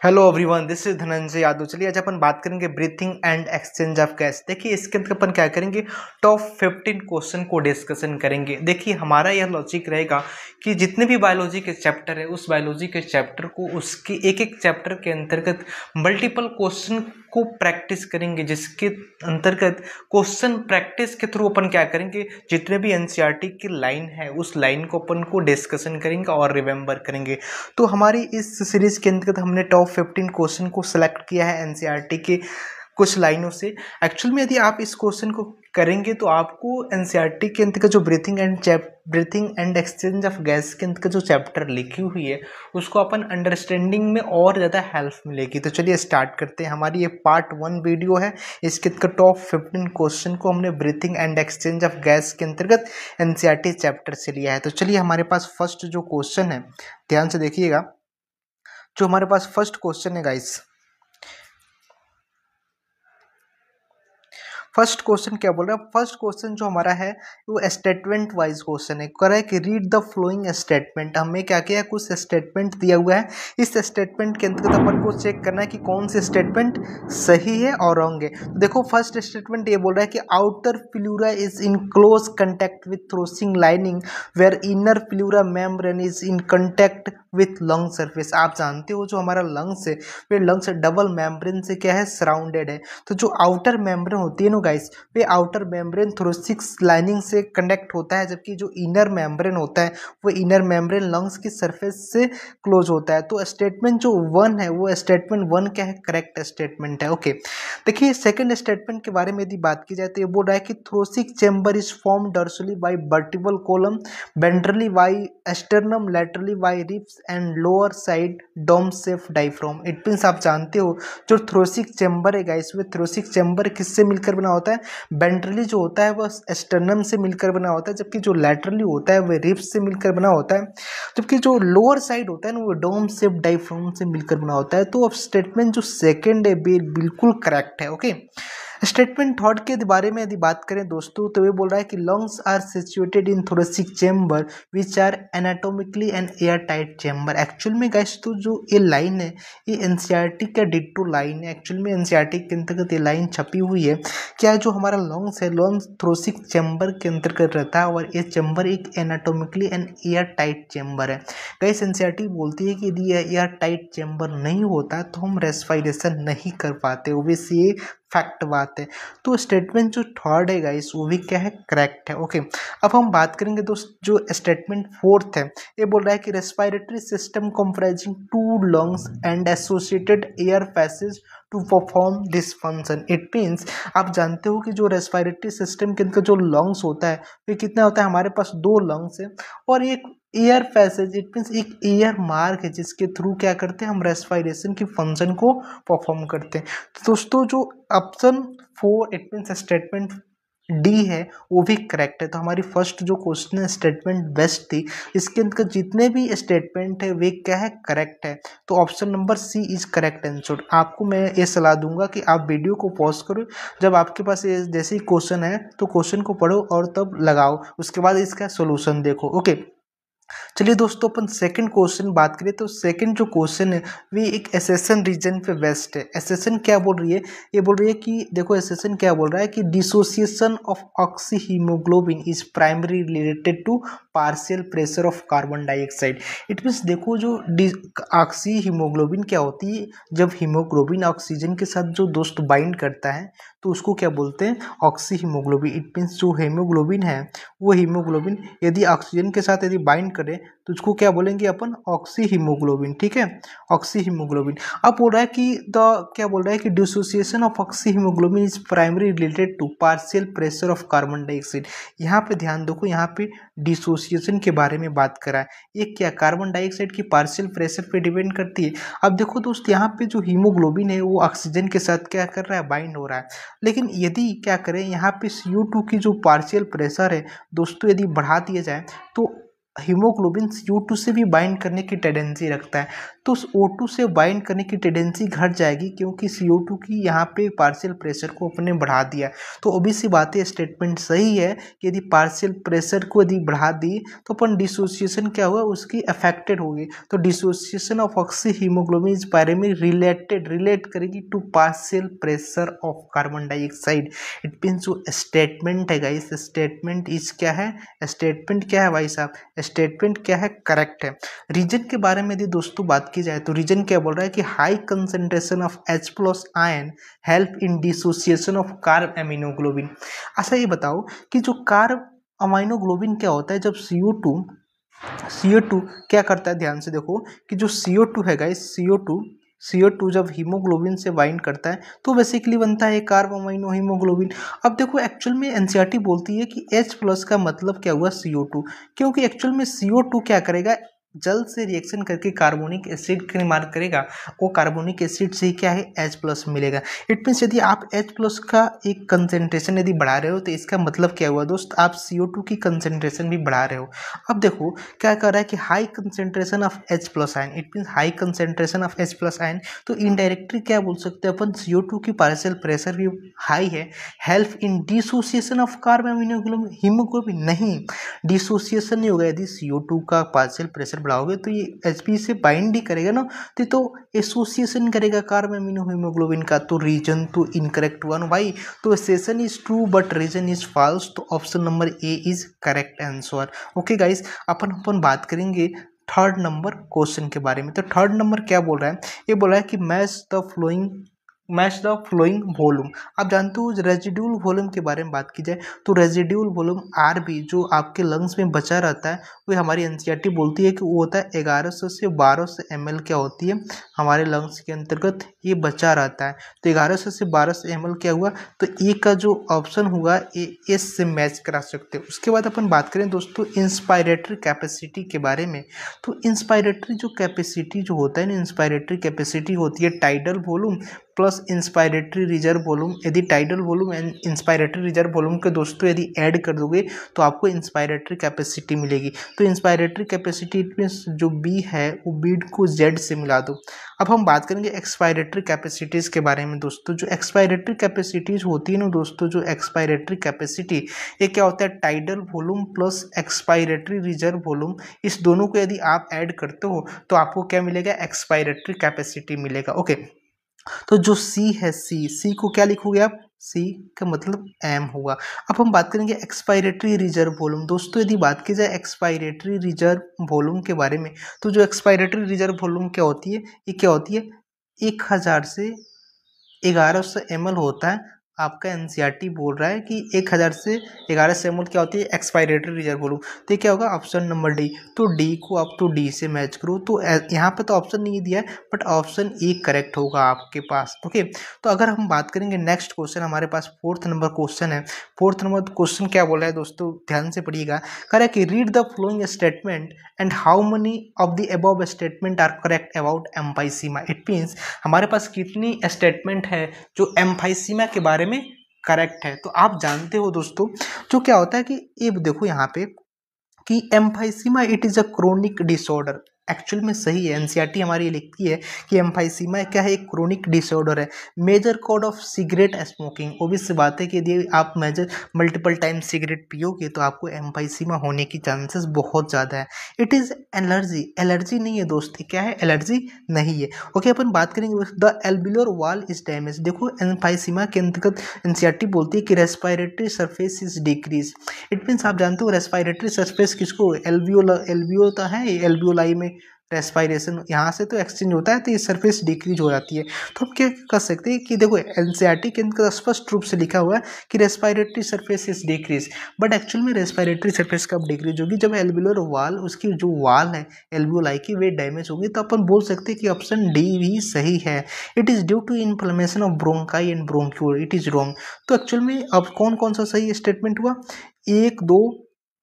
Hello everyone, this is Dhananjay Yadav. चलिए आज अपन बात करेंगे breathing and exchange of gas. देखिए इसके अंदर अपन क्या करेंगे, टॉप 15 क्वेश्चन को डिस्कशन करेंगे। देखिए हमारा यह लॉजिक रहेगा कि जितने भी बायोलॉजी के चैप्टर है उस बायोलॉजी के चैप्टर को उसके एक एक चैप्टर के अंतर्गत मल्टीपल क्वेश्चन को प्रैक्टिस करेंगे, जिसके अंतर्गत क्वेश्चन प्रैक्टिस के थ्रू अपन क्या करेंगे, जितने भी एनसीईआरटी की लाइन है उस लाइन को अपन को डिस्कशन करेंगे और रिमेंबर करेंगे। तो हमारी इस सीरीज के अंतर्गत हमने टॉप 15 क्वेश्चन को सिलेक्ट किया है एनसीईआरटी के कुछ लाइनों से। एक्चुअल में यदि आप इस क्वेश्चन को करेंगे तो आपको एनसीईआरटी के अंतर्गत जो breathing and exchange of gas के अंतर्गत जो चैप्टर लिखी हुई है उसको अपन अंडरस्टैंडिंग में और ज़्यादा हेल्प मिलेगी। तो चलिए स्टार्ट करते हैं। हमारी ये पार्ट 1 वीडियो है। इसके अंतर्गत टॉप 15 क्वेश्चन को हमने breathing and exchange of gas के अंतर्गत एनसीईआरटी चैप्टर से लिया है। तो चलिए हमारे पास फर्स्ट जो क्वेश्चन है, ध्यान से देखिएगा। जो हमारे पास फर्स्ट क्वेश्चन है गाइस, फर्स्ट क्वेश्चन क्या बोल रहा है, फर्स्ट क्वेश्चन जो हमारा है वो स्टेटमेंट वाइज क्वेश्चन है। कह रहा है कि रीड द फ्लोइंग स्टेटमेंट। हमें क्या किया है, कुछ स्टेटमेंट दिया हुआ है। इस स्टेटमेंट के अंतर्गत अपन को चेक करना है कि कौन से स्टेटमेंट सही है और रॉन्ग है। तो देखो फर्स्ट स्टेटमेंट ये बोल रहा है कि outer pleura is in close contact with thoracic lining where inner pleura membrane is in contact with lung surface. आप जानते हो जो हमारा लंग्स है वे लंग्स डबल मेम्ब्रेन से क्या है, सराउंडेड है। तो जो आउटर मेम्ब्रेन होती है ना गाइस, वे आउटर मेम्ब्रेन थोरेसिक लाइनिंग से कनेक्ट होता है, जबकि जो इनर मेम्ब्रेन होता है वो इनर मेम्ब्रेन लंग्स की सरफेस से क्लोज होता है। तो स्टेटमेंट जो 1 है वो स्टेटमेंट 1 क्या है, करेक्ट स्टेटमेंट है। ओके, देखिए सेकंड स्टेटमेंट के बारे में यदि बात की जाए तो ये बोल रहा है कि thoracic chamber is form dorsally by vertebral column, ventrally by sternum, laterally by ribs and lower side dome shape diaphragm. It means आप जानते हो जो थोरेसिक चैम्बर है गाइस, वो थोरेसिक चैम्बर किससे मिलकर बना होता है, वेंट्रली जो होता है वह स्टर्नम से मिलकर बना होता है, जबकि जो लैटरली होता है वह रिब्स से मिलकर बना होता है, जबकि जो लोअर साइड होता है ना वो डोम शेप डायफ्राम से मिलकर बना होता है। तो अब स्टेटमेंट जो सेकंड है बिल्कुल करेक्ट है। ओके, स्टेटमेंट थर्ड के बारे में यदि बात करें दोस्तों तो वे बोल रहा है कि lungs are situated in thoracic chamber which are anatomically and air tight chamber. Actual में गाइस तो जो ये लाइन है ये एनसीईआरटी का डिट्टो लाइन है। एक्चुअल में एनसीईआरटी के अंतर्गत ये लाइन छपी हुई है। क्या जो हमारा लंग्स है, लंग्स थोरेसिक चैम्बर के अंतर्गत रहता है और ये चैम्बर एक anatomically and air tight chamber है। गाइस एनसीईआरटी बोलती है कि यदि एयर टाइट चैम्बर नहीं होता तो हम रेस्पिरेशन नहीं कर पाते। ओबवियसली ये फैक्ट बात है। तो स्टेटमेंट जो थर्ड है गाइस वो भी क्या है, करेक्ट है। ओके, अब हम बात करेंगे दोस्त जो स्टेटमेंट फोर्थ है, ये बोल रहा है कि respiratory system comprising 2 lungs and associated air passage to perform this function. It means आप जानते हो कि जो रेस्पिरेटरी सिस्टम के अंदर जो लंग्स होता है वो कितना होता है, हमारे पास 2 लंग्स है और एक एयर पैसेज, इट मीन्स एक एयर मार्ग है जिसके थ्रू क्या करते हैं, हम रेस्पिरेशन की फंक्शन को परफॉर्म करते हैं। तो दोस्तों जो option 4 it means statement D है वो भी करेक्ट है। तो हमारी फर्स्ट जो क्वेश्चन है स्टेटमेंट बेस्ट थी, इसके अंदर जितने भी स्टेटमेंट है वे क्या है, करेक्ट है। तो option number C is correct answer. आपको मैं ये सलाह दूंगा कि आप वीडियो को पॉज करो, जब आपके पास ये जैसे ही क्वेश्चन है तो क्वेश्चन को पढ़ो और तब लगाओ, उसके बाद इसका सोल्यूशन देखो। ओके, चलिए दोस्तों अपन सेकंड क्वेश्चन बात करें तो सेकंड जो क्वेश्चन है वे एक एसेशन रीजन पे बेस्ड है। एसेशन क्या बोल रही है, ये बोल रही है कि देखो एसेशन क्या बोल रहा है कि dissociation of oxy haemoglobin is primary related to partial pressure of carbon dioxide. It means देखो जो ऑक्सी हीमोग्लोबिन क्या होती है, जब हीमोग्लोबिन ऑक्सीजन के साथ जो दोस्त बाइंड करता है तो उसको क्या बोलते हैं, ऑक्सी हीमोग्लोबिन। इट मीन्स जो हीमोग्लोबिन है वो हीमोग्लोबिन यदि ऑक्सीजन के साथ यदि बाइंड करे तो उसको क्या बोलेंगे अपन, ऑक्सी हीमोग्लोबिन। ठीक है, ऑक्सी हीमोग्लोबिन। अब बोल रहा है कि क्या बोल रहा है कि dissociation of oxy haemoglobin is primary related to partial pressure of carbon dioxide. यहाँ पे ध्यान देखो, यहाँ पे डिसोसिएशन के बारे में बात करा है, ये क्या कार्बन डाइऑक्साइड की पार्शियल प्रेशर पे डिपेंड करती है। अब देखो दोस्त यहाँ पे जो हीमोग्लोबिन है वो ऑक्सीजन के साथ क्या कर रहा है, बाइंड हो रहा है। लेकिन यदि क्या करें यहाँ पे CO2 की जो पार्शियल प्रेशर है दोस्तों यदि बढ़ा दिया जाए तो हीमोग्लोबिन CO2 से भी बाइंड करने की टेंडेंसी रखता है। तो उस O2 से बाइंड करने की टेंडेंसी घट जाएगी, क्योंकि CO2 की यहाँ पे पार्शियल प्रेशर को अपने बढ़ा दिया। तो ऑब्वियसली बात है, स्टेटमेंट सही है कि यदि पार्शियल प्रेशर को यदि बढ़ा दी तो अपन डिसोसिएशन क्या हुआ, उसकी अफेक्टेड होगी। तो dissociation of oxy haemoglobin is primary relate करेगी to partial pressure of carbon dioxide. It means जो स्टेटमेंट है गाइस, स्टेटमेंट इज क्या है, स्टेटमेंट क्या है भाई साहब, स्टेटमेंट क्या है, करेक्ट है। रीजन के बारे में यदि दोस्तों बात की जाए तो रीजन क्या बोल रहा है कि high concentration of H+ ion help in dissociation of carbaminohaemoglobin. अच्छा ये बताओ कि जो कार्ब अमाइनोग्लोबिन क्या होता है, जब CO2 क्या करता है, ध्यान से देखो कि जो CO2 है गाइस, CO2 जब हीमोग्लोबिन से बाइंड करता है तो बेसिकली बनता है कार्ब अमाइनो हीमोग्लोबिन। अब देखो एक्चुअल में एनसीईआरटी बोलती है कि H+ का मतलब क्या हुआ, CO2, क्योंकि एक्चुअल में CO2 क्या करेगा, जल से रिएक्शन करके कार्बोनिक एसिड का निर्माण करेगा, वो कार्बोनिक एसिड से क्या है, H+ मिलेगा। इट मीन्स यदि आप H+ का एक कंसेंट्रेशन यदि बढ़ा रहे हो तो इसका मतलब क्या हुआ दोस्त, आप CO2 की कंसेंट्रेशन भी बढ़ा रहे हो। अब देखो क्या कर रहा है कि high concentration of H+ ion, it means high concentration of H+ ion, तो इनडायरेक्टली क्या बोल सकते हैं अपन, CO2 की पार्शियल प्रेशर भी हाई है, help in dissociation of carbon haemoglobin, नहीं डिसोसिएशन नहीं होगा। यदि CO2 का पार्शियल प्रेशर बढ़ाओगे तो ये Hb से बाइंड ही करेगा ना, तो एसोसिएशन करेगा कार्ब एमिनो हीमोग्लोबिन का। तो रीजन तो इनकरेक्ट हुआ ना भाई, तो assertion is true but reason is false, तो option number A is correct answer. Okay guys, अपन बात करेंगे थर्ड नंबर क्वेश्चन के बारे में। तो थर्ड नंबर क्या बोल रहा है, ये बोल रहा है कि मैच द फ्लोइंग वॉल्यूम। आप जानते हो रेजिड्यूल वॉल्यूम के बारे में बात की जाए तो रेजिड्यूल वॉल्यूम RV जो आपके लंग्स में बचा रहता है, वो हमारी एनसीईआरटी बोलती है कि वो होता है 1100 से 1200 ml क्या होती है हमारे लंग्स के अंतर्गत ये बचा रहता है। तो 1100 से 1200 ml क्या हुआ, तो ए का जो ऑप्शन हुआ ए एस से मैच करा सकते हो। उसके बाद अपन बात करें दोस्तों इंस्पायरेटरी कैपेसिटी के बारे में। तो इंस्पायरेटरी जो कैपेसिटी जो होता है ना, इंस्पायरेटरी कैपेसिटी होती है tidal volume plus inspiratory reserve volume. यदि tidal volume and inspiratory reserve volume के दोस्तों यदि ऐड कर दोगे तो आपको इंस्पायरेटरी कैपेसिटी मिलेगी। तो इंस्पायरेटरी कैपेसिटी मीन्स जो बी है वो बी को जेड से मिला दो। अब हम बात करेंगे एक्सपायरेटरी कैपेसिटीज़ के बारे में दोस्तों। जो एक्सपायरेटरी कैपेसिटीज़ होती है ना दोस्तों, जो एक्सपायरेटरी कैपेसिटी ये क्या होता है, tidal volume plus expiratory reserve volume, इस दोनों को यदि आप ऐड करते हो तो आपको क्या मिलेगा, एक्सपायरेटरी कैपेसिटी मिलेगा। ओके, तो जो सी है, सी को क्या लिखोगे आप, सी का मतलब एम होगा। अब हम बात करेंगे एक्सपायरेटरी रिजर्व वॉल्यूम। दोस्तों यदि बात की जाए एक्सपायरेटरी रिजर्व वॉल्यूम के बारे में, तो जो एक्सपायरेटरी रिजर्व वॉल्यूम क्या होती है, ये क्या होती है 1000 से 1100 ml होता है। आपका एनसीईआरटी बोल रहा है कि 1000 से 1100 ml क्या होती है एक्सपायरेटरी रिजर्व वॉल्यूम। तो ये क्या होगा, ऑप्शन नंबर डी। तो डी को आप तो डी से मैच करो। तो यहाँ पे तो ऑप्शन नहीं दिया है बट ऑप्शन ए करेक्ट होगा आपके पास। ओके, तो अगर हम बात करेंगे नेक्स्ट क्वेश्चन, हमारे पास फोर्थ नंबर क्वेश्चन है। फोर्थ नंबर क्वेश्चन क्या बोल रहा है दोस्तों, ध्यान से पढ़िएगा। कह रहा है कि read the following statement and how many of the above statement are correct about emphysema. It means हमारे पास कितनी स्टेटमेंट है जो एम्फाइसीमा के बारे में करेक्ट है। तो आप जानते हो दोस्तों जो क्या होता है कि ये देखो यहाँ पे कि emphysema it is a chronic disorder. Actual में सही है, एनसीईआरटी हमारी ये लिखती है कि एम्फाइसीमा क्या है, एक क्रोनिक डिसऑर्डर है। Major cause of cigarette smoking, obvious बात है कि यदि आप मल्टीपल टाइम सिगरेट पियोगे तो आपको एम्फाइसीमा होने की चांसेस बहुत ज़्यादा है। इट इज़ एलर्जी, एलर्जी नहीं है दोस्त, क्या है, एलर्जी नहीं है। ओके, अपन बात करेंगे the alveolar wall is damage. देखो एम्फाइसीमा के अंतर्गत एनसीईआरटी बोलती है कि respiratory surface is decrease. It means आप जानते हो रेस्पिरेटरी सरफेस किसको, एल्वियो तो है, एल्वियोलाई में रेस्पायरेशन यहाँ से तो एक्सचेंज होता है तो ये सरफेस डिक्रीज हो जाती है। तो हम क्या कर सकते हैं कि देखो एनसीईआरटी के अंदर स्पष्ट रूप से लिखा हुआ है कि respiratory surface is decrease, but actual में रेस्पिरेटरी सरफेस कब डिक्रीज होगी, जब एल्वियोलर वाल, उसकी जो वाल है एल्वियोलाई की वे डैमेज होगी। तो अपन बोल सकते हैं कि ऑप्शन डी भी सही है। It is due to inflammation of bronchi and bronchiole, it is wrong. तो एक्चुअल में अब कौन कौन सा सही स्टेटमेंट हुआ, 1 2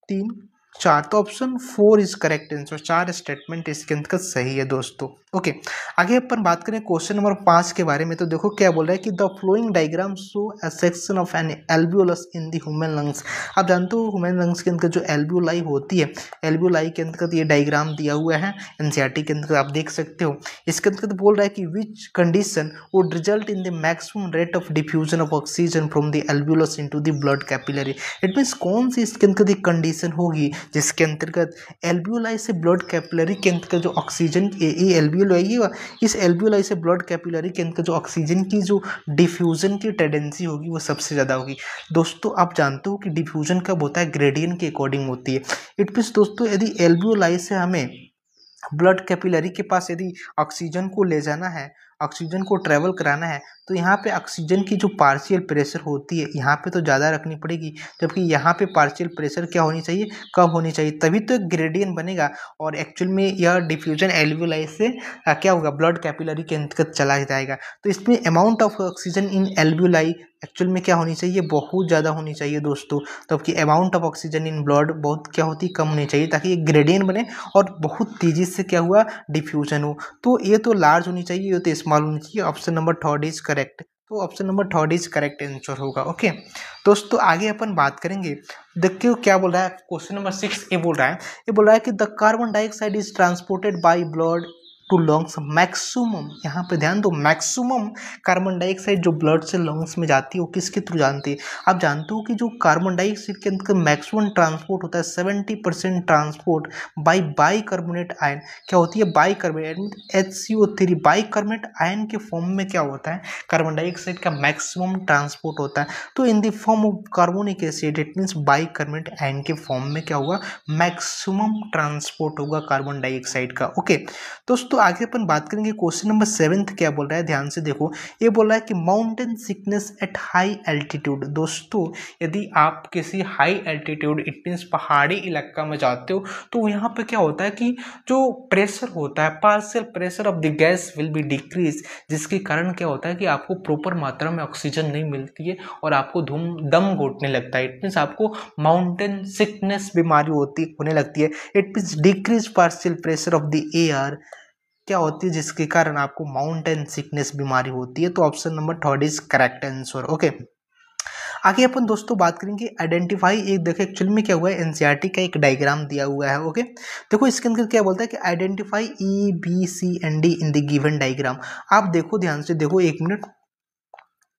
3 4, तो option 4 is correct answer. 4 statement इसके अंतर्गत सही है दोस्तों। ओके आगे अपन बात करें क्वेश्चन नंबर 5 के बारे में। तो देखो क्या बोल रहा है कि the following diagram show a section of an alveolus in the human lungs. आप जानते हो ह्यूमन लंग्स के अंदर जो एल्वियोलाई होती है, एल्वियोलाई के अंतर्गत ये डायग्राम दिया हुआ है एनसीईआरटी के अंतर्गत, आप देख सकते हो। इसके अंतर्गत बोल रहा है कि which condition would result in the maximum rate of diffusion of oxygen from the alveolus into the blood capillary. It means कौन सी इसके अंतर्गत एक कंडीशन होगी जिसके अंतर्गत एल्वियोलाई से ब्लड कैपिलरी के अंतर्गत जो ऑक्सीजन एल्वियोलाई, इस एल्वियोलाई से ब्लड कैपिलरी के अंदर जो ऑक्सीजन की जो डिफ्यूजन की टेंडेंसी होगी वो सबसे ज़्यादा होगी। दोस्तों आप जानते हो कि डिफ्यूजन कब होता है, ग्रेडियंट के अकॉर्डिंग होती है। इट मीन्स दोस्तों यदि एल्वियोलाई से हमें ब्लड कैपिलरी के पास यदि ऑक्सीजन को ले जाना है, ऑक्सीजन को ट्रेवल कराना है, तो यहाँ पे ऑक्सीजन की जो पार्शियल प्रेशर होती है यहाँ पे तो ज़्यादा रखनी पड़ेगी, जबकि यहाँ पे पार्शियल प्रेशर क्या होनी चाहिए, कम होनी चाहिए, तभी तो एक ग्रेडियंट बनेगा और एक्चुअल में यह डिफ्यूजन एल्वियोलाई से क्या होगा, ब्लड कैपिलरी के अंतर्गत चला जाएगा। तो इसमें amount of oxygen in alveoli actual में क्या होनी चाहिए, बहुत ज़्यादा होनी चाहिए दोस्तों। तबकि amount of oxygen in blood बहुत क्या होती है, कम होनी चाहिए, ताकि ये ग्रेडियंट बने और बहुत तेज़ी से क्या हुआ, डिफ्यूजन हो। तो ये तो लार्ज होनी चाहिए, ये तो स्मॉल होनी चाहिए। Option number third is correct. तो option number third is correct answer होगा। ओके दोस्तों आगे अपन बात करेंगे। देखिए क्या बोल रहा है, क्वेश्चन नंबर 6 ये बोल रहा है कि the carbon dioxide is transported by blood to lungs maximum. यहाँ पे ध्यान दो, मैक्सिमम कार्बन डाइऑक्साइड जो ब्लड से लंग्स में जाती है वो किसके थ्रू जानती है। आप जानते हो कि जो कार्बन डाइऑक्साइड के अंदर मैक्सिमम ट्रांसपोर्ट होता है 70% ट्रांसपोर्ट बाई बाइकार्बोनेट आयन। क्या होती है बाइकार्बोनेट, HCO3 बाइकार्बोनेट आयन के फॉर्म में क्या होता है, कार्बन डाइऑक्साइड का मैक्सिमम ट्रांसपोर्ट होता है। तो in the form of carbonic acid, it means bicarbonate ion के फॉर्म में क्या होगा, मैक्सिमम ट्रांसपोर्ट होगा कार्बन डाइऑक्साइड का। ओके दोस्तों आगे अपन बात करेंगे। क्वेश्चन नंबर 7 क्या बोल रहा है, ध्यान से देखो। ये बोल रहा है कि mountain sickness at high altitude. दोस्तों यदि आप किसी हाई एल्टीट्यूड, इट मीन्स पहाड़ी इलाका में जाते हो, तो यहाँ पे क्या होता है कि जो प्रेशर होता है, partial pressure of the gas will be decrease, जिसके कारण क्या होता है कि आपको प्रॉपर मात्रा में ऑक्सीजन नहीं मिलती है और आपको दम घोटने लगता है। इट मीन्स आपको माउंटेन सिकनेस बीमारी होने लगती है। It means decrease partial pressure of the air क्या होती है, जिसके कारण आपको माउंटेन सिकनेस बीमारी होती है। तो option number third is correct answer. Okay आगे अपन दोस्तों बात करेंगे आइडेंटिफाई। एक देखो एक्चुअली में क्या हुआ है, एनसीईआरटी का एक डायग्राम दिया हुआ है। ओके देखो इसके अंदर क्या बोलता है कि identify EBCND in the given diagram. आप देखो ध्यान से देखो, एक मिनट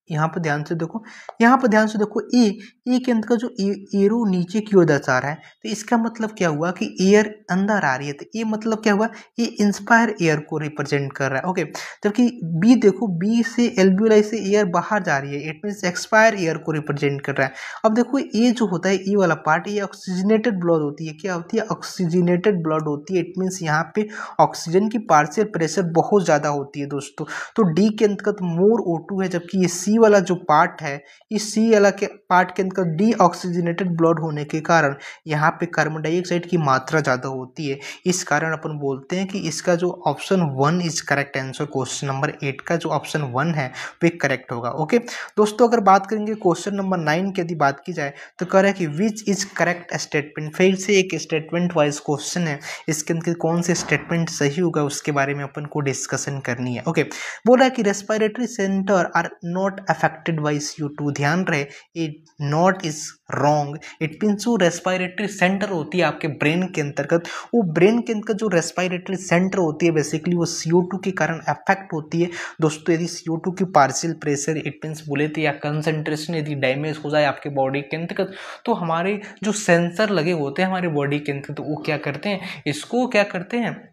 यहाँ पर ध्यान से देखो, यहाँ पर ध्यान से देखो, ए के अंदर का जो एरो नीचे की ओर दर्शा रहा है, तो इसका मतलब क्या हुआ कि एयर अंदर आ रही है। तो ये मतलब क्या हुआ, ये इंस्पायर एयर को रिप्रेजेंट कर रहा है। ओके जबकि बी देखो, बी से एल्वियोलाई से एयर बाहर जा रही है, इट मीन्स एक्सपायर एयर को रिप्रेजेंट कर रहा है। अब देखो ये जो होता है, ये वाला पार्ट, ये ऑक्सीजनेटेड ब्लड होती है। क्या होती है, ऑक्सीजनेटेड ब्लड होती है। इट मीन्स यहाँ पे ऑक्सीजन की पार्शियल प्रेशर बहुत ज़्यादा होती है दोस्तों। तो डी के अंतर्गत मोर O2 है, जबकि ये सी वाला जो पार्ट है, इस सी वाला के पार्ट के अंदर डी ऑक्सीजनेटेड ब्लड होने के कारण यहाँ पे कार्बन डाइऑक्साइड की मात्रा ज़्यादा होती है। इस कारण अपन बोलते हैं कि इसका जो option 1 is correct answer. Question number 8 का जो ऑप्शन 1 है वो करेक्ट होगा। ओके दोस्तों अगर बात करेंगे क्वेश्चन नंबर 9 की यदि बात की जाए, तो कह रहा है कि विच इज करेक्ट स्टेटमेंट। फिर से एक स्टेटमेंट वाइज क्वेश्चन है, इसके अंदर कौन से स्टेटमेंट सही होगा उसके बारे में अपन को डिस्कशन करनी है। ओके बोल रहा है कि respiratory centre are not affected by CO2। ध्यान रहे, it not is wrong. It means जो रेस्पिरेटरी सेंटर होती है आपके ब्रेन के अंतर्गत, वो ब्रेन के अंतर्गत जो रेस्पिरेटरी सेंटर होती है बेसिकली वो CO2 के कारण अफेक्ट होती है। दोस्तों यदि CO2 की पार्शियल प्रेशर, इट मीन्स बोले तो या कंसंट्रेशन यदि डैमेज हो जाए आपके बॉडी के अंतर्गत, तो हमारे जो सेंसर लगे होते हैं हमारे बॉडी के अंतर्गत, तो वो क्या करते हैं,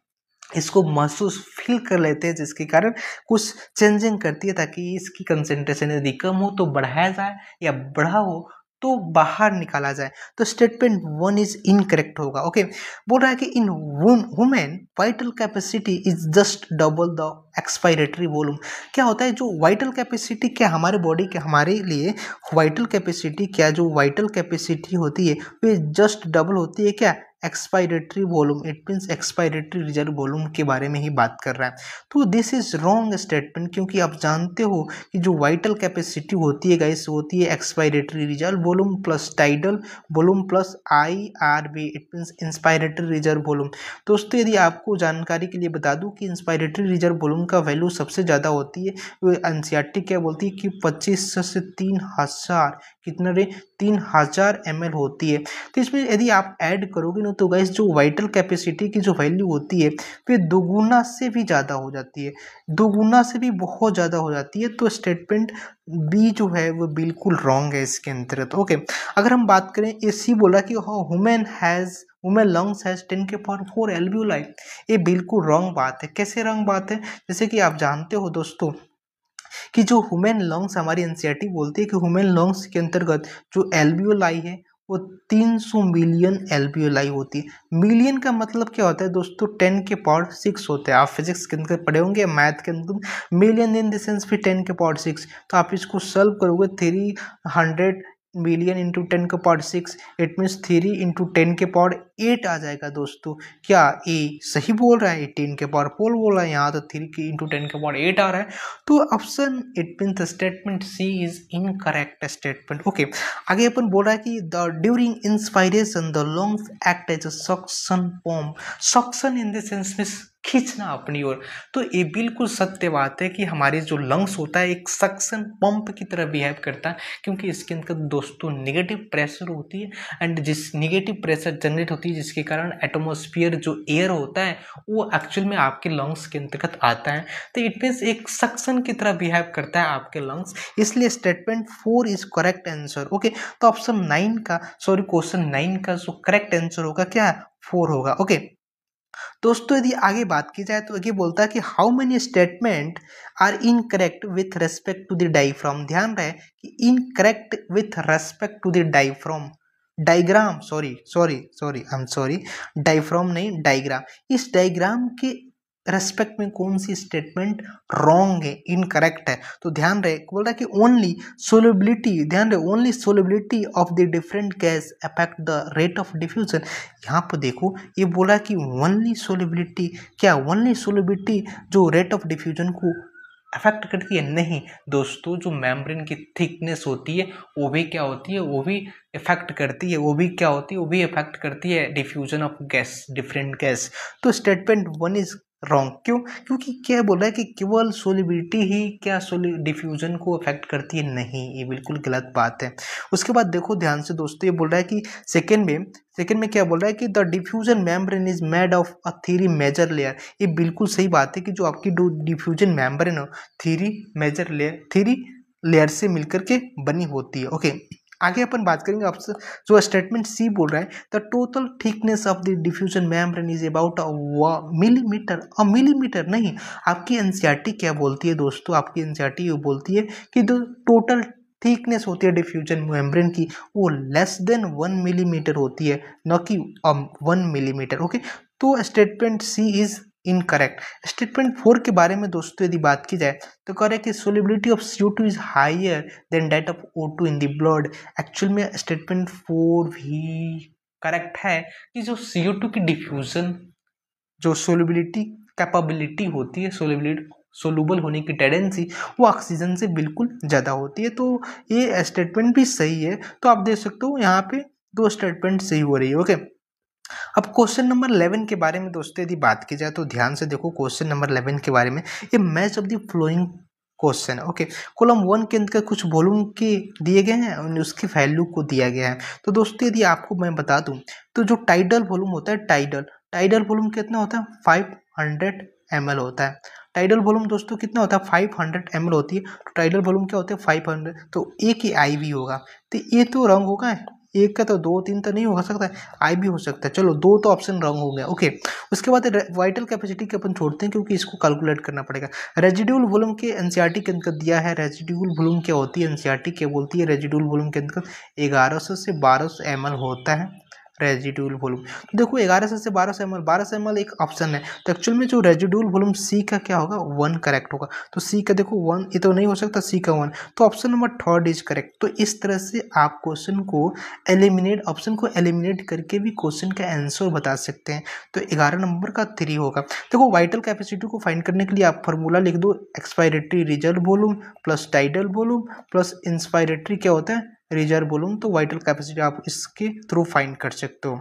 इसको महसूस फील कर लेते हैं, जिसके कारण कुछ चेंजिंग करती है ताकि इसकी कंसेंट्रेशन यदि कम हो तो बढ़ाया जाए या बढ़ा हो तो बाहर निकाला जाए। तो स्टेटमेंट 1 इज इनकरेक्ट होगा। ओके बोल रहा है कि इन women vital capacity is just double the expiratory volume. क्या होता है, जो वाइटल कैपेसिटी, क्या हमारे बॉडी के हमारे लिए वाइटल कैपेसिटी, क्या जो वाइटल कैपेसिटी होती है वो जस्ट डबल होती है क्या, expiratory volume, it means expiratory reserve volume के बारे में ही बात कर रहा है। तो दिस इज रॉन्ग स्टेटमेंट, क्योंकि आप जानते हो कि जो वाइटल कैपेसिटी होती है गाइस होती है expiratory reserve volume plus tidal volume plus IRV, it means inspiratory reserve volume. दोस्तों यदि आपको जानकारी के लिए बता दूं कि इंस्पायरेटरी रिजर्व वॉल्यूम का वैल्यू सबसे ज़्यादा होती है, वो एनसीईआरटी क्या बोलती है कि 2500 से 3000, कितना रे 3000 ml होती है। तो इसमें यदि आप ऐड करोगे ना तो गाइस जो वाइटल कैपेसिटी की जो वैल्यू होती है वे दोगुना से भी ज़्यादा हो जाती है, दोगुना से भी बहुत ज़्यादा हो जाती है। तो स्टेटमेंट बी जो है वो बिल्कुल रॉन्ग है इसके अंतर्गत। ओके, अगर हम बात करें इसी बोला कि वुमेन लंग्स हैज 10 के पावर 4 एल्वियोलाई, ये बिल्कुल रॉन्ग बात है। कैसे रॉन्ग बात है? जैसे कि आप जानते हो दोस्तों कि जो ह्यूमन लंग्स, हमारी एनसीईआरटी बोलती है कि ह्यूमन लंग्स के अंतर्गत जो एल्वियोलाई है वो 300 मिलियन एल्वियोलाई होती है। मिलियन का मतलब क्या होता है दोस्तों? 10 के पावर 6 होता है। आप फिजिक्स के अंदर पढ़े होंगे, मैथ के अंदर मिलियन इन द सेंस फिर 10 के पावर 6। तो आप इसको सॉल्व करोगे 300 मिलियन इंटू 10 के पावर 6, इट मीन्स 3 इंटू 10 के पावर 8 आ जाएगा दोस्तों। क्या ए सही बोल रहा है? 18 के पावर 4 बोल रहा है, यहाँ तो 3 इंटू 10 के पावर 8 आ रहा है। तो option it means statement C is incorrect statement. Okay, आगे अपन बोल रहा है कि the during inspiration the lungs act as a suction pump. Suction in the sense में खींचना अपनी ओर। तो ये बिल्कुल सत्य बात है कि हमारे जो लंग्स होता है एक सक्शन पंप की तरह बिहेव करता है, क्योंकि इसके अंदर दोस्तों नेगेटिव प्रेशर होती है एंड जिस नेगेटिव प्रेशर जनरेट होती है जिसके कारण एटमॉस्फेयर जो एयर होता है वो एक्चुअल में आपके लंग्स के अंतर्गत आता है। तो इट मीन्स एक सक्शन की तरह बिहेव करता है आपके लंग्स, इसलिए statement 4 is correct answer. Okay, तो ऑप्शन 9 का क्वेश्चन 9 का जो करेक्ट आंसर होगा क्या है? 4 होगा। ओके दोस्तों, यदि आगे बात की जाए तो आगे बोलता है कि how many statement are incorrect with respect to the diaphragm. ध्यान रहे कि incorrect with respect to the diaphragm, diagram, I am sorry, diaphragm नहीं डायग्राम। इस डायग्राम के रेस्पेक्ट में कौन सी स्टेटमेंट रॉन्ग है, इनकरेक्ट है? तो ध्यान रहे बोल रहा है कि ओनली सोलिबिलिटी, ध्यान रहे only solubility of the different gas affect the rate of diffusion. यहाँ पर देखो ये बोला कि ओनली सोलिबिलिटी, क्या ओनली सोलिबिलिटी जो रेट ऑफ डिफ्यूजन को अफेक्ट करती है? नहीं दोस्तों, जो मेम्ब्रेन की थिकनेस होती है वो भी क्या होती है, वो भी इफेक्ट करती है, वो भी क्या होती है, वो भी इफेक्ट करती है diffusion of gas, different gas. तो स्टेटमेंट 1 इज रॉन्ग। क्यों? क्योंकि क्या बोल रहा है कि केवल सोलिबिलिटी ही क्या डिफ्यूजन को अफेक्ट करती है? नहीं, ये बिल्कुल गलत बात है। उसके बाद देखो ध्यान से दोस्तों, ये बोल रहा है कि सेकेंड में क्या बोल रहा है कि the diffusion membrane is made of a 3 major layer. ये बिल्कुल सही बात है कि जो आपकी डिफ्यूजन मेम्ब्रेन हो 3 लेयर से मिलकर के बनी होती है। ओके, आगे अपन बात करेंगे आपसे जो स्टेटमेंट सी बोल रहा है the total thickness of the diffusion membrane is about millimetre. Millimetre नहीं, आपकी एनसीईआरटी क्या बोलती है दोस्तों? आपकी एनसीईआरटी ये बोलती है कि जो टोटल थिकनेस होती है डिफ्यूजन मेम्ब्रेन की वो लेस देन 1 मिलीमीटर होती है, न कि 1 मिलीमीटर। ओके, तो statement C is incorrect. Statement 4 के बारे में दोस्तों यदि बात की जाए तो कह रहा है कि solubility of CO2 is higher than that of O2 in the blood. Actual में स्टेटमेंट 4 भी करेक्ट है कि जो CO2 की डिफ्यूजन जो सोलिबिलिटी कैपेबिलिटी होती है, सोलूबल होने की टेंडेंसी वो ऑक्सीजन से बिल्कुल ज़्यादा होती है। तो ये स्टेटमेंट भी सही है। तो आप देख सकते हो यहाँ पे 2 स्टेटमेंट सही हो रही है। ओके, अब क्वेश्चन नंबर 11 के बारे में दोस्तों यदि बात की जाए तो ध्यान से देखो क्वेश्चन नंबर 11 के बारे में। ये match of the flowing question है। ओके, कॉलम 1 के अंदर कुछ वॉल्यूम के दिए गए हैं और उसके वैल्यू को दिया गया है। तो दोस्तों यदि आपको मैं बता दूं तो जो टाइडल वॉल्यूम होता है, टाइडल वॉल्यूम कितना होता है? 500 ml होता है। टाइडल वॉल्यूम दोस्तों कितना होता है? 500 ml होती है। तो टाइडल वॉल्यूम क्या होता है? 500। तो एक ही आई भी होगा, तो ये तो रॉन्ग होगा। एक का तो 2 3 तो नहीं हो सकता है, आई भी हो सकता है। चलो 2 तो ऑप्शन रॉन्ग हो गया। ओके, उसके बाद वाइटल कैपेसिटी के अपन छोड़ते हैं क्योंकि इसको कैलकुलेट करना पड़ेगा। रेजिडुअल वॉल्यूम के एनसीईआरटी के अंतर्गत दिया है। रेजिडुअल वॉल्यूम क्या होती है? एनसीईआरटी क्या बोलती है? रेजिडुअल वॉल्यूम के अंतर्गत 1100 से 1200 ml होता है। Residual volume. तो देखो 1100 से 1200 ml, 1200 ml एक ऑप्शन है, तो एक्चुअल में जो रेजिडुअल वॉल्यूम सी का क्या होगा 1 करेक्ट होगा। तो सी का देखो 1, ये तो नहीं हो सकता, सी का 1, तो option number third is correct. तो इस तरह से आप क्वेश्चन को एलिमिनेट, ऑप्शन को एलिमिनेट करके भी क्वेश्चन का आंसर बता सकते हैं। तो 11 नंबर का 3 होगा। देखो वाइटल कैपेसिटी को फाइंड करने के लिए आप फॉर्मूला लिख दो, expiratory reserve volume plus tidal volume plus inspiratory क्या होता है रिजर्व वॉल्यूम। तो वाइटल कैपेसिटी आप इसके थ्रू फाइंड कर सकते हो।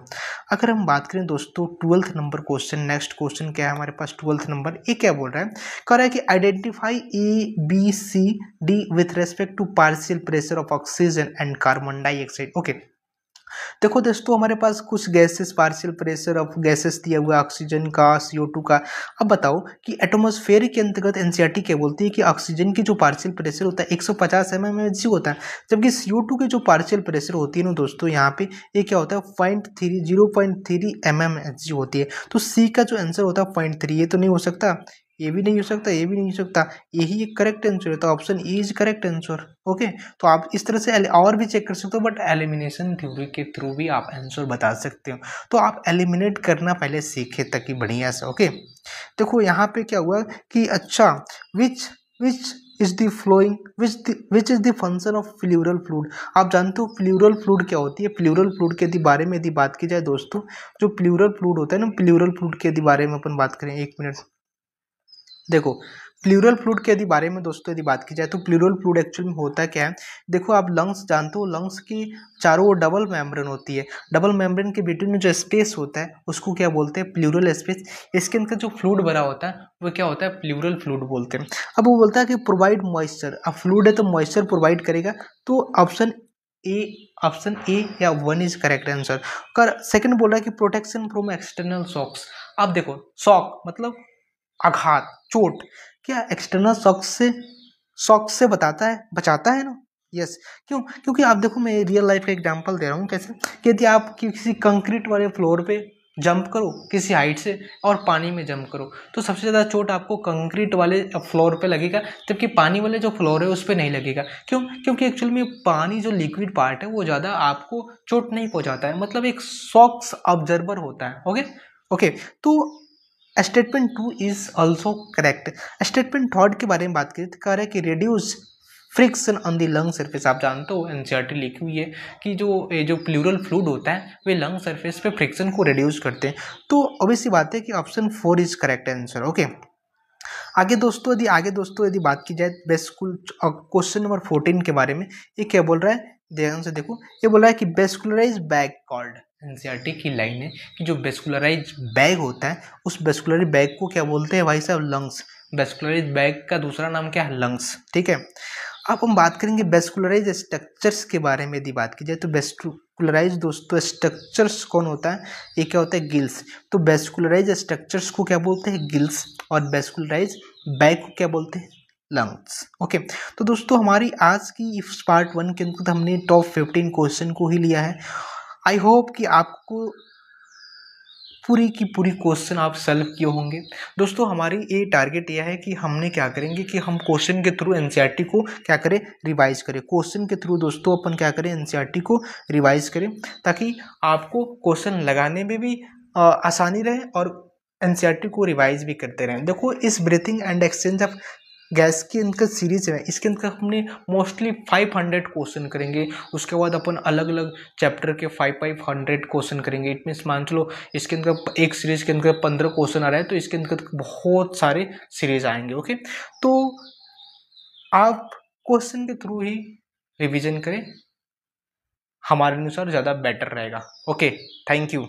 अगर हम बात करें दोस्तों 12th number question, next question क्या है हमारे पास 12th नंबर, ये क्या बोल रहा है, कह रहा है कि identify A B C D with respect to partial pressure of oxygen and carbon dioxide. Okay, देखो दोस्तों हमारे पास कुछ gases, partial pressure of gases दिया हुआ है, ऑक्सीजन का, CO2 का। अब बताओ कि एटमॉस्फेयर के अंतर्गत एनसीईआरटी क्या बोलती है कि ऑक्सीजन की जो पार्शियल प्रेशर होता है 150 mmHg होता है, जबकि CO2 की जो पार्शियल प्रेशर होती है ना दोस्तों यहाँ पे ये क्या होता है 0.3 mmHg होती है। तो सी का जो आंसर होता है 0.3, ये तो नहीं हो सकता, ये भी नहीं हो सकता, ये भी नहीं हो सकता, यही एक करेक्ट आंसर है। तो option A is correct answer. Okay, तो आप इस तरह से और भी चेक कर सकते हो, बट एलिमिनेशन थ्योरी के थ्रू भी आप आंसर बता सकते हो। तो आप एलिमिनेट करना पहले सीखे ताकि बढ़िया से। ओके, देखो यहाँ पे क्या हुआ कि अच्छा, which which is the flowing, which is the function of pleural fluid. आप जानते हो प्लूरल फ्लूइड क्या होती है? प्लूरल फ्लूइड के बारे में यदि बात की जाए दोस्तों, जो प्लूरल फ्लूइड होता है ना, प्लूरल फ्लूइड के बारे में अपन बात करें, एक मिनट। देखो प्लूरल फ्लूइड के यदि बारे में दोस्तों यदि बात की जाए तो प्लूरल फ्लूइड एक्चुअली में होता क्या है, देखो आप लंग्स जानते हो, लंग्स की चारों ओर डबल मेम्ब्रेन होती है, डबल मेम्ब्रेन के बिटवीन में जो स्पेस होता है उसको क्या बोलते हैं प्लूरल स्पेस। इसके अंदर जो फ्लूइड भरा होता है वो क्या होता है प्लूरल फ्लूइड बोलते हैं। अब वो बोलता है कि प्रोवाइड मॉइस्चर, अब फ्लूइड है तो मॉइस्चर प्रोवाइड करेगा। तो ऑप्शन ए या 1 इज करेक्ट आंसर। कर सेकंड बोल रहा है कि प्रोटेक्शन फ्रॉम एक्सटर्नल शॉक्स। अब देखो शॉक मतलब आघात, चोट, क्या एक्सटर्नल शॉक से बताता है, बचाता है ना। यस, क्यों? क्योंकि आप देखो मैं रियल लाइफ का एग्जांपल दे रहा हूँ, कैसे कि यदि आप किसी कंक्रीट वाले फ्लोर पे जंप करो किसी हाइट से और पानी में जंप करो तो सबसे ज़्यादा चोट आपको कंक्रीट वाले फ्लोर पे लगेगा, जबकि पानी वाले जो फ्लोर है उस पर नहीं लगेगा। क्यों? क्योंकि एक्चुअल में पानी जो लिक्विड पार्ट है वो ज़्यादा आपको चोट नहीं पहुँचाता है, मतलब एक शॉक्स ऑब्जर्वर होता है। ओके ओके, तो statement 2 is also correct. Statement third के बारे में बात करें तो कह रहा है कि reduce friction on the lung surface. आप जानते हो एनसीईआरटी लिखी हुई है कि जो प्लूरल फ्लूइड होता है वे लंग सरफेस पे फ्रिक्शन को रिड्यूस करते हैं। तो ऑब्वियस बात है कि option 4 is correct answer. Okay, आगे दोस्तों यदि बात की जाए बेस्कुल क्वेश्चन नंबर 14 के बारे में, ये क्या बोल रहा है ध्यान से देखो, ये बोल रहा है कि वेस्कुलराइज बैग कॉल्ड। एनसीईआरटी की लाइन है कि जो वेस्कुलराइज बैग होता है उस वेस्कुलराइज बैग को क्या बोलते हैं भाई साहब? लंग्स। वेस्कुलराइज बैग का दूसरा नाम क्या है? लंग्स। ठीक है, अब हम बात करेंगे वेस्कुलराइज स्ट्रक्चर्स के बारे में यदि बात की जाए तो वेस्कुलराइज दोस्तों स्ट्रक्चर्स कौन होता है? ये क्या होता है? गिल्स। तो वेस्कुलराइज स्ट्रक्चर्स को क्या बोलते हैं? गिल्स। और वेस्कुलराइज बैग को क्या बोलते हैं? लंग्स। ओके, तो दोस्तों हमारी आज की इस पार्ट 1 के अंदर हमने टॉप 15 क्वेश्चन को ही लिया है। आई होप कि आपको पूरी की पूरी क्वेश्चन आप सॉल्व किए होंगे। दोस्तों हमारी ये टारगेट यह है कि हमने क्या करेंगे कि हम क्वेश्चन के थ्रू एनसीईआरटी को क्या करें? रिवाइज करें। क्वेश्चन के थ्रू दोस्तों अपन क्या करें? एनसीईआरटी को रिवाइज करें ताकि आपको क्वेश्चन लगाने में भी आसानी रहे और एनसीईआरटी को रिवाइज भी करते रहें। देखो इस breathing and exchange of gas की इनका सीरीज है, इसके अंदर हमने मोस्टली 500 क्वेश्चन करेंगे। उसके बाद अपन अलग अलग चैप्टर के 500 क्वेश्चन करेंगे। इट मीन्स मान चलो इसके अंदर एक सीरीज के अंदर 15 क्वेश्चन आ रहा है तो इसके अंदर बहुत सारे सीरीज आएंगे। ओके, तो आप क्वेश्चन के थ्रू ही रिवीजन करें, हमारे अनुसार ज़्यादा बेटर रहेगा। Okay, thank you.